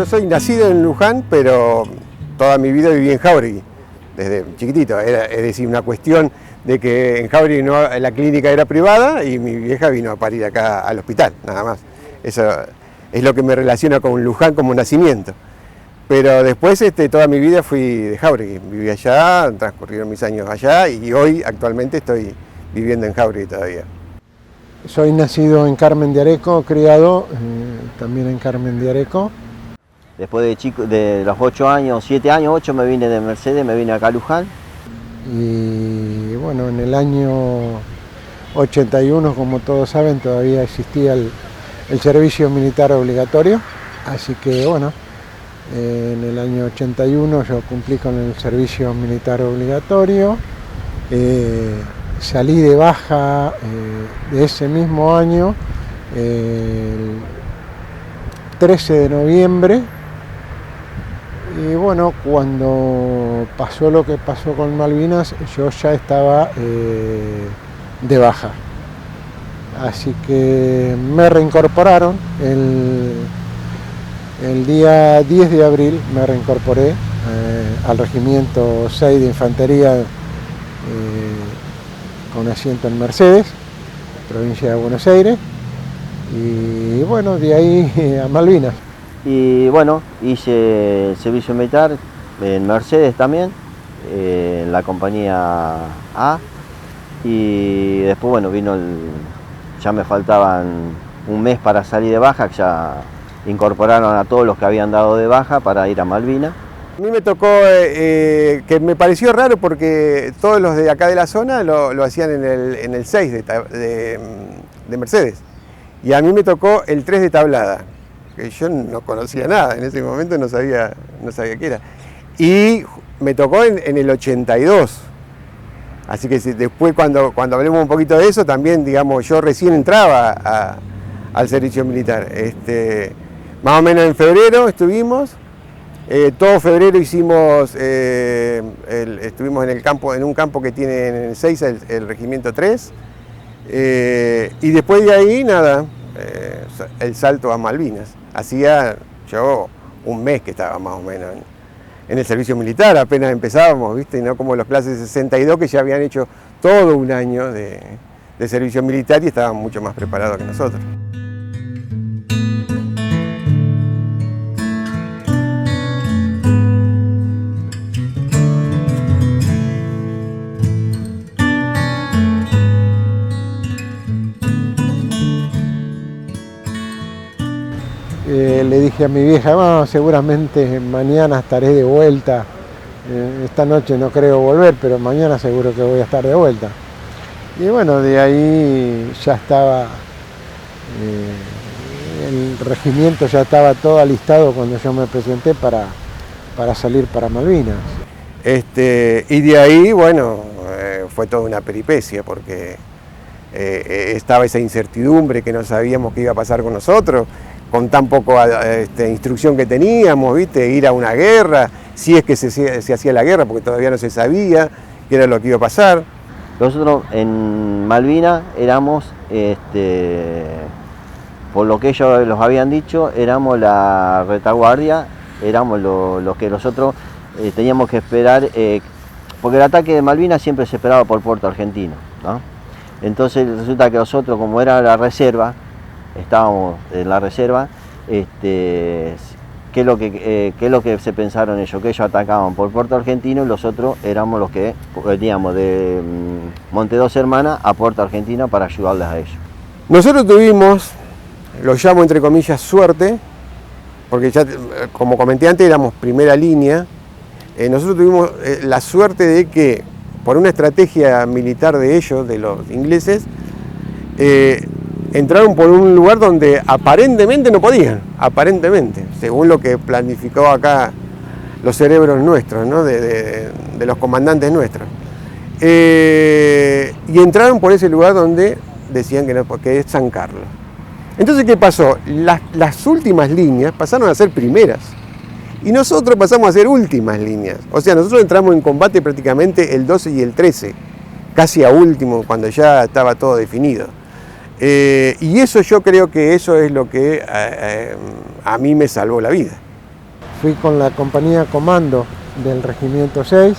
soy nacido en Luján, pero toda mi vida viví en Jáuregui, desde chiquitito. Es decir, una cuestión de que en Jáuregui la clínica era privada y mi vieja vino a parir acá al hospital, nada más. Eso es lo que me relaciona con Luján como nacimiento. Pero después toda mi vida fui de Jáuregui, viví allá, transcurrieron mis años allá y hoy actualmente estoy viviendo en Jáuregui todavía. Soy nacido en Carmen de Areco, criado también en Carmen de Areco. Después de los 8 años, 7 años, 8 me vine de Mercedes, me vine acá a Luján. Y bueno, en el año 81, como todos saben, todavía existía el servicio militar obligatorio. Así que bueno, en el año 81 yo cumplí con el servicio militar obligatorio. Salí de baja de ese mismo año, el 13 de noviembre, y bueno, cuando pasó lo que pasó con Malvinas, yo ya estaba de baja. Así que me reincorporaron, el día 10 de abril me reincorporé al Regimiento 6 de Infantería, con asiento en Mercedes, provincia de Buenos Aires, y bueno, de ahí a Malvinas. Y bueno, hice servicio militar en Mercedes también, en la compañía A, y después bueno, ya me faltaban un mes para salir de baja, ya incorporaron a todos los que habían dado de baja para ir a Malvinas. A mí me tocó, que me pareció raro porque todos los de acá de la zona lo hacían en el 6 de Mercedes. Y a mí me tocó el 3 de Tablada, que yo no conocía nada, en ese momento no sabía qué era. Y me tocó en el 82. Así que después cuando hablemos un poquito de eso, también digamos, yo recién entraba al servicio militar. Más o menos en febrero estuvimos. Todo febrero hicimos, estuvimos en un campo que tiene en el 6, el Regimiento 3, y después de ahí, nada, el salto a Malvinas. Hacía yo un mes que estaba más o menos en el servicio militar, apenas empezábamos, ¿viste? Y no como los clases 62 que ya habían hecho todo un año de servicio militar y estaban mucho más preparados que nosotros. Le dije a mi vieja, seguramente mañana estaré de vuelta, esta noche no creo volver, pero mañana seguro que voy a estar de vuelta. Y bueno, de ahí ya estaba, el regimiento ya estaba todo alistado cuando yo me presenté para salir para Malvinas. Y de ahí, bueno, fue toda una peripecia porque estaba esa incertidumbre que no sabíamos qué iba a pasar con nosotros, con tan poco instrucción que teníamos, ¿viste? Ir a una guerra, si es que se hacía la guerra, porque todavía no se sabía qué era lo que iba a pasar. Nosotros en Malvinas éramos, por lo que ellos los habían dicho, éramos la retaguardia, éramos los que nosotros teníamos que esperar, porque el ataque de Malvinas siempre se esperaba por Puerto Argentino, ¿no? Entonces resulta que nosotros, como era la reserva, estábamos en la reserva, ¿qué es lo que se pensaron ellos? Que ellos atacaban por Puerto Argentino y los otros éramos los que veníamos de Monte Dos Hermanas a Puerto Argentino para ayudarles a ellos. Nosotros tuvimos, lo llamo entre comillas, suerte, porque ya, como comenté antes, éramos primera línea. Nosotros tuvimos la suerte de que, por una estrategia militar de ellos, de los ingleses, entraron por un lugar donde aparentemente no podían, según lo que planificó acá los cerebros nuestros, ¿no? de los comandantes nuestros. Y entraron por ese lugar donde decían que no, porque es San Carlos. Entonces, ¿qué pasó? Las últimas líneas pasaron a ser primeras y nosotros pasamos a ser últimas líneas. O sea, nosotros entramos en combate prácticamente el 12 y el 13, casi a último, cuando ya estaba todo definido. Y eso, yo creo que eso es lo que a mí me salvó la vida. fui con la compañía comando del Regimiento 6,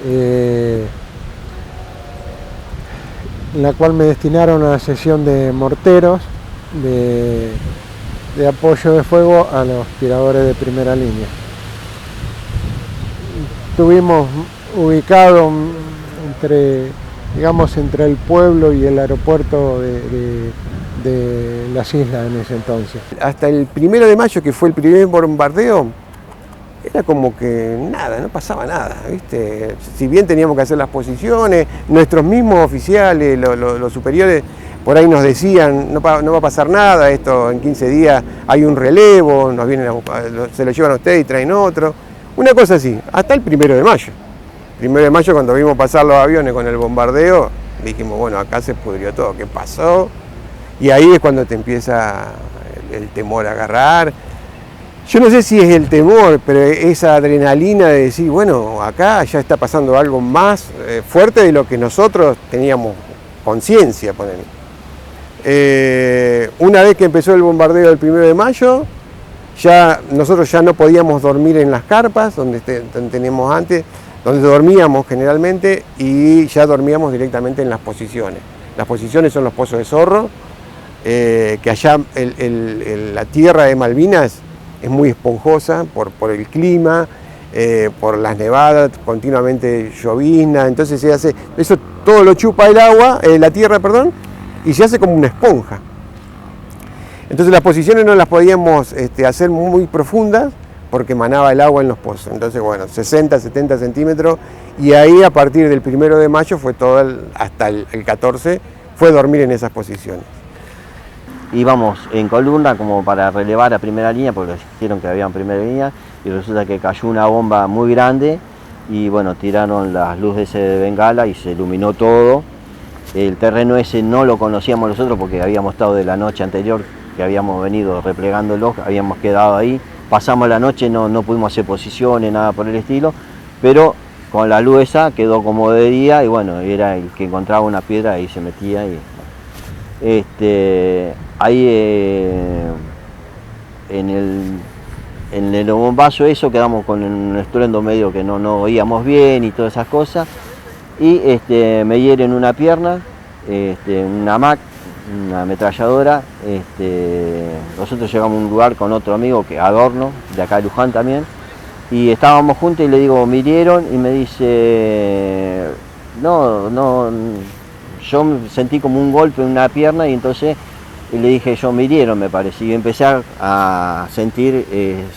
en la cual me destinaron a la sesión de morteros de apoyo de fuego a los tiradores de primera línea. Estuvimos ubicados entre el pueblo y el aeropuerto de las islas en ese entonces. Hasta el 1 de mayo, que fue el primer bombardeo, era como que nada, no pasaba nada, ¿viste? Si bien teníamos que hacer las posiciones, nuestros mismos oficiales, los superiores, por ahí nos decían, no va a pasar nada, esto en 15 días hay un relevo, nos vienen se lo llevan a ustedes y traen otro. Una cosa así, hasta el 1 de mayo. 1 de mayo, cuando vimos pasar los aviones con el bombardeo, dijimos, bueno, acá se pudrió todo, ¿qué pasó? Y ahí es cuando te empieza el temor a agarrar. Yo no sé si es el temor, pero esa adrenalina de decir, bueno, acá ya está pasando algo más fuerte de lo que nosotros teníamos conciencia, ponele. Una vez que empezó el bombardeo del 1 de mayo, nosotros ya no podíamos dormir en las carpas, donde teníamos antes, donde dormíamos generalmente, y ya dormíamos directamente en las posiciones. Las posiciones son los pozos de Zorro, que allá la tierra de Malvinas es muy esponjosa por el clima, por las nevadas, continuamente llovizna, entonces se hace, eso todo lo chupa el agua, la tierra, perdón, y se hace como una esponja. Entonces las posiciones no las podíamos hacer muy profundas porque manaba el agua en los pozos. Entonces, bueno, 60, 70 centímetros, y ahí a partir del 1 de mayo fue todo, hasta el 14, fue dormir en esas posiciones. Íbamos en columna como para relevar a primera línea, porque dijeron que había en primera línea, y resulta que cayó una bomba muy grande y bueno, tiraron las luces de bengala y se iluminó todo. El terreno ese no lo conocíamos nosotros porque habíamos estado de la noche anterior, que habíamos venido replegándolos, habíamos quedado ahí, pasamos la noche, no pudimos hacer posiciones, nada por el estilo, pero con la luz esa quedó como de día y bueno, era el que encontraba una piedra y se metía y... ahí en el bombazo eso quedamos con un estruendo medio que no oíamos bien y todas esas cosas, y me hieren una pierna, una MAC, una ametralladora. Nosotros llegamos a un lugar con otro amigo, que Adorno, de acá de Luján también, y estábamos juntos y le digo, me hirieron, y me dice, no, yo sentí como un golpe en una pierna y entonces le dije, yo me hirieron, me parece, y empecé a sentir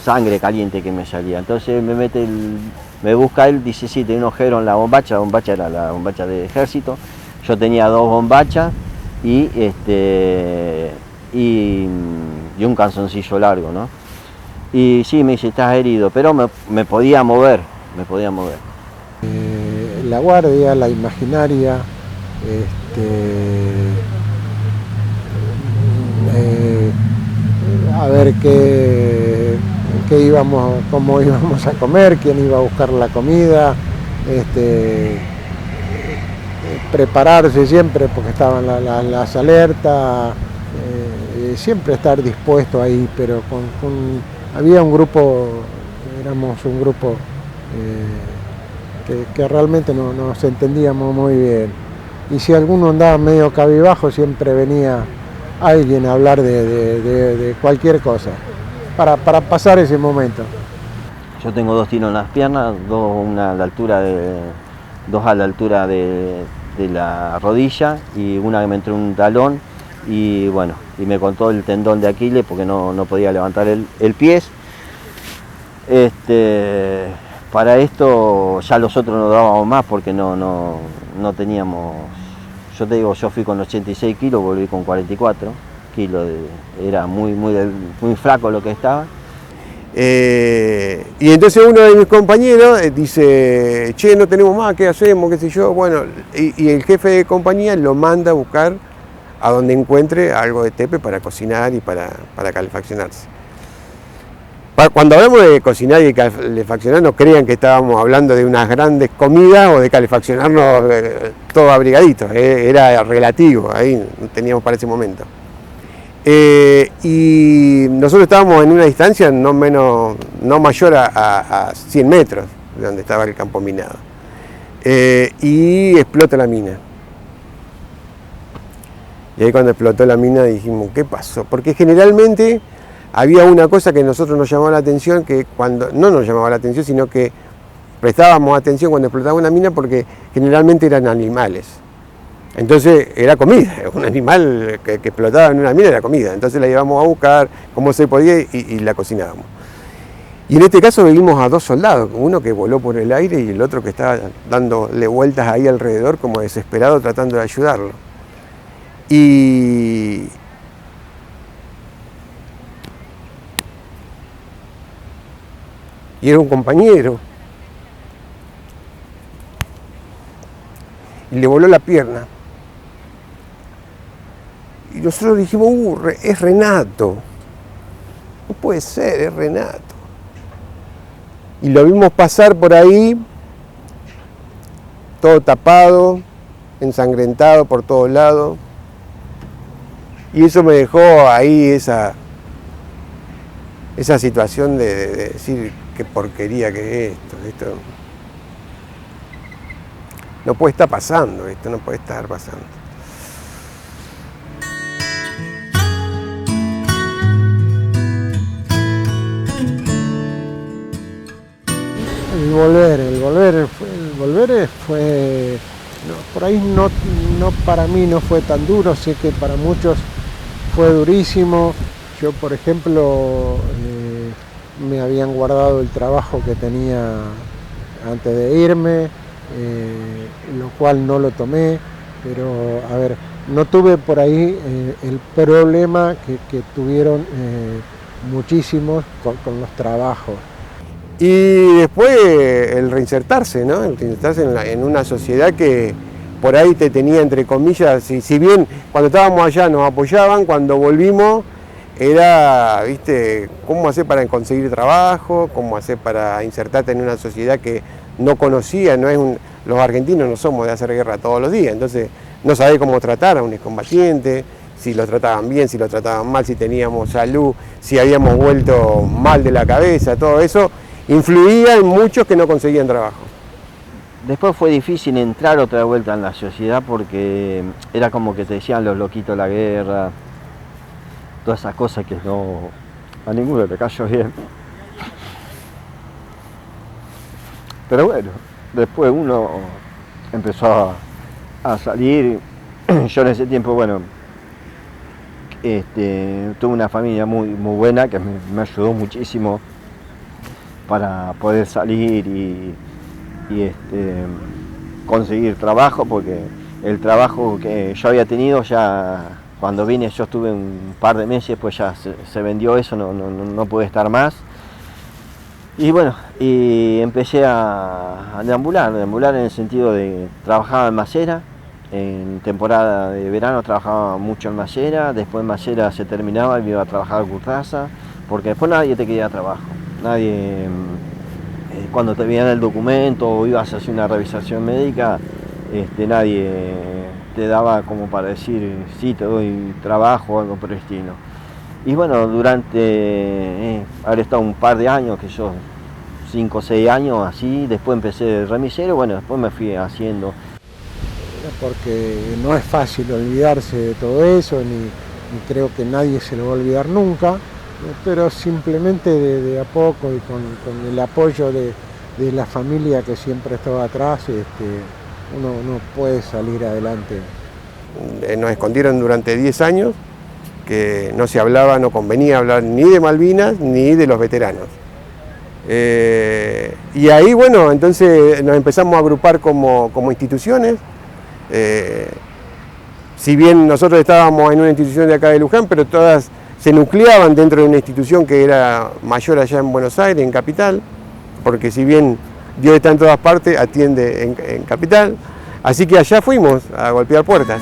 sangre caliente que me salía. Entonces me busca él, dice, sí, tenía un agujero en la bombacha era la bombacha de ejército, yo tenía 2 bombachas y un calzoncillo largo, ¿no? Y sí, me dice, estás herido, pero me podía mover. La guardia, la imaginaria, a ver cómo íbamos a comer, quién iba a buscar la comida, prepararse siempre porque estaban las alertas, siempre estar dispuesto ahí, pero había un grupo, éramos un grupo que realmente no nos entendíamos muy bien, y si alguno andaba medio cabibajo siempre venía alguien a hablar de cualquier cosa para pasar ese momento. Yo tengo 2 tiros en las piernas, 2 a la altura de la rodilla y una que me entró en un talón, y bueno, y me cortó el tendón de Aquiles porque no podía levantar el pie. Para esto ya los otros no dábamos más porque no teníamos. Yo te digo, yo fui con 86 kilos, volví con 44 kilos, era muy flaco lo que estaba. Y entonces uno de mis compañeros dice, che, no tenemos más, ¿qué hacemos? ¿Qué sé yo? Bueno, y el jefe de compañía lo manda a buscar a donde encuentre algo de tepe para cocinar y para calefaccionarse. Cuando hablamos de cocinar y calefaccionar, no crean que estábamos hablando de unas grandes comidas o de calefaccionarnos todo abrigaditos, era relativo, ahí teníamos para ese momento. Y nosotros estábamos en una distancia no mayor a 100 metros de donde estaba el campo minado. Y explota la mina. Y ahí cuando explotó la mina dijimos, ¿qué pasó? Porque generalmente había una cosa que a nosotros nos llamaba la atención, que cuando no nos llamaba la atención, sino que prestábamos atención cuando explotaba una mina, porque generalmente eran animales. Entonces era comida, un animal que explotaba en una mina era comida. Entonces la llevamos a buscar como se podía y la cocinábamos. Y en este caso vimos a dos soldados, uno que voló por el aire y el otro que estaba dándole vueltas ahí alrededor como desesperado tratando de ayudarlo. Y era un compañero. Y le voló la pierna. Y nosotros dijimos, es Renato. No puede ser, es Renato. Y lo vimos pasar por ahí, todo tapado, ensangrentado por todos lados. Y eso me dejó ahí esa situación de decir qué porquería que es esto no puede estar pasando, esto no puede estar pasando. El volver fue no, por ahí no para mí no fue tan duro, sé que para muchos fue durísimo. Yo, por ejemplo, me habían guardado el trabajo que tenía antes de irme, lo cual no lo tomé, pero a ver, no tuve por ahí el problema que tuvieron muchísimos con los trabajos. Y después el reinsertarse, ¿no? El reinsertarse en una sociedad que por ahí te tenía entre comillas, si bien cuando estábamos allá nos apoyaban, cuando volvimos era, viste, cómo hacer para conseguir trabajo, cómo hacer para insertarte en una sociedad que no conocía, los argentinos no somos de hacer guerra todos los días, entonces no sabés cómo tratar a un excombatiente, si lo trataban bien, si lo trataban mal, si teníamos salud, si habíamos vuelto mal de la cabeza, todo eso influía en muchos que no conseguían trabajo. Después fue difícil entrar otra vuelta en la sociedad porque era como que te decían los loquitos de la guerra, todas esas cosas que no a ninguno le cayó bien. Pero bueno, después uno empezó a salir. Yo en ese tiempo, bueno, tuve una familia muy buena que me ayudó muchísimo para poder salir y conseguir trabajo, porque el trabajo que yo había tenido ya cuando vine, yo estuve un par de meses, pues ya se vendió eso, no pude estar más. Y bueno, y empecé a deambular en el sentido de trabajaba en Macera, en temporada de verano trabajaba mucho en Macera, después en Macera se terminaba y me iba a trabajar a Curtaza, porque después nadie te quería trabajo, nadie, cuando te veían el documento o ibas a hacer una revisación médica, nadie te daba como para decir, sí, te doy trabajo o algo por el estilo. Y bueno, durante haber estado un par de años, que yo 5 o 6 años así, después empecé de remisero, bueno, después me fui haciendo. Porque no es fácil olvidarse de todo eso, ni creo que nadie se lo va a olvidar nunca, pero simplemente de a poco y con el apoyo de la familia que siempre estaba atrás, uno puede salir adelante. Nos escondieron durante 10 años, que no se hablaba, no convenía hablar ni de Malvinas ni de los veteranos. Y ahí, bueno, entonces nos empezamos a agrupar como instituciones. Si bien nosotros estábamos en una institución de acá de Luján, pero todas se nucleaban dentro de una institución que era mayor allá en Buenos Aires, en Capital, porque si bien Dios está en todas partes, atiende en Capital. Así que allá fuimos a golpear puertas.